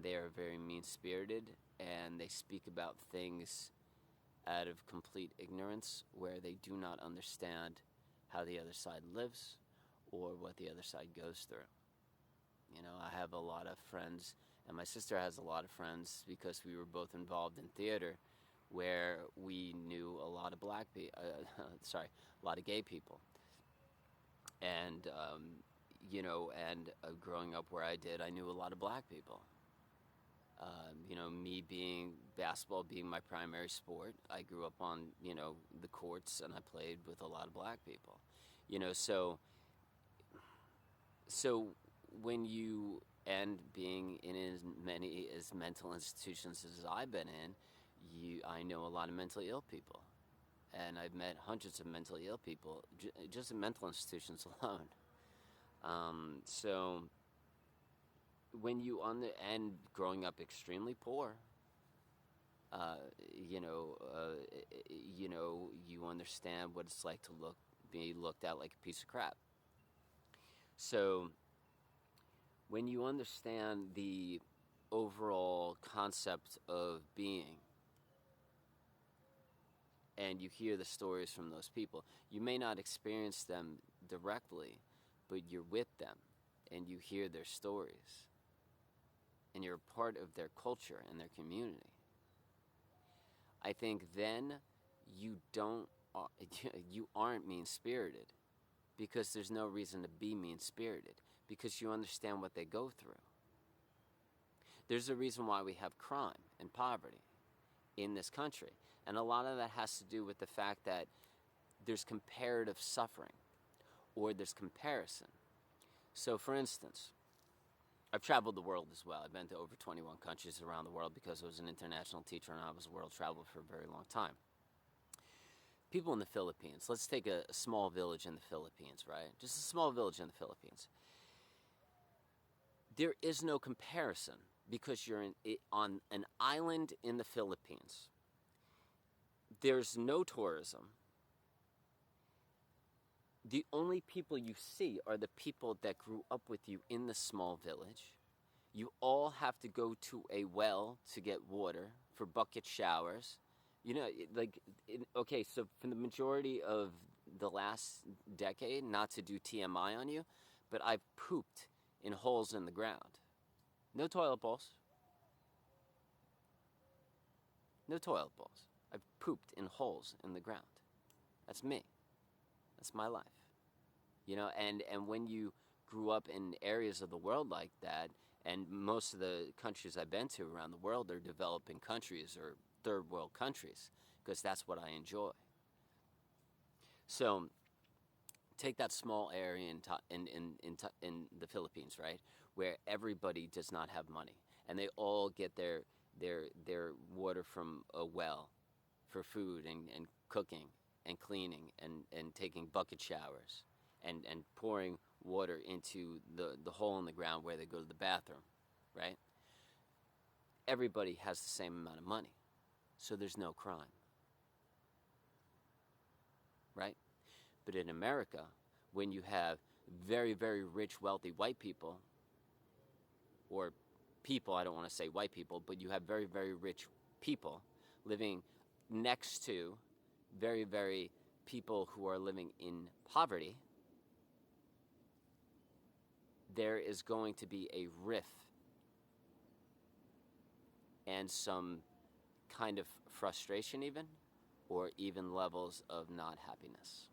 they are very mean-spirited, and they speak about things out of complete ignorance, where they do not understand how the other side lives or what the other side goes through. You know, I have a lot of friends, and my sister has a lot of friends, because we were both involved in theater, where we knew a lot of a lot of gay people. And, growing up where I did, I knew a lot of black people. Me being basketball being my primary sport, I grew up on, the courts, and I played with a lot of black people. So when you, and being in as many as mental institutions as I've been in, I know a lot of mentally ill people. And I've met hundreds of mentally ill people just in mental institutions alone. So when you and growing up extremely poor, you understand what it's like to be looked at like a piece of crap. So when you understand the overall concept of being, and you hear the stories from those people, you may not experience them directly, but you're with them, and you hear their stories, and you're a part of their culture and their community. I think then you aren't mean-spirited, because there's no reason to be mean-spirited, because you understand what they go through. There's a reason why we have crime and poverty in this country, and a lot of that has to do with the fact that there's comparative suffering, or there's comparison. So, for instance, I've traveled the world as well. I've been to over 21 countries around the world, because I was an international teacher and I was a world traveler for a very long time. People in the Philippines, let's take a small village in the Philippines, right? Just a small village in the Philippines. There is no comparison, because you're on an island in the Philippines. There's no tourism. The only people you see are the people that grew up with you in the small village. You all have to go to a well to get water for bucket showers. So for the majority of the last decade, not to do TMI on you, but I've pooped in holes in the ground. No toilet bowls. No toilet bowls. I've pooped in holes in the ground. That's me. That's my life. And when you grew up in areas of the world like that, and most of the countries I've been to around the world are developing countries or third world countries, because that's what I enjoy. So take that small area in the Philippines, right, where everybody does not have money, and they all get their water from a well for food and cooking and cleaning and taking bucket showers and pouring water into the hole in the ground where they go to the bathroom, right? Everybody has the same amount of money, so there's no crime, right? But in America, when you have very, very rich, wealthy white people, or people, I don't want to say white people, but you have very, very rich people living next to very, very people who are living in poverty, there is going to be a rift and some kind of frustration even, or even levels of not happiness.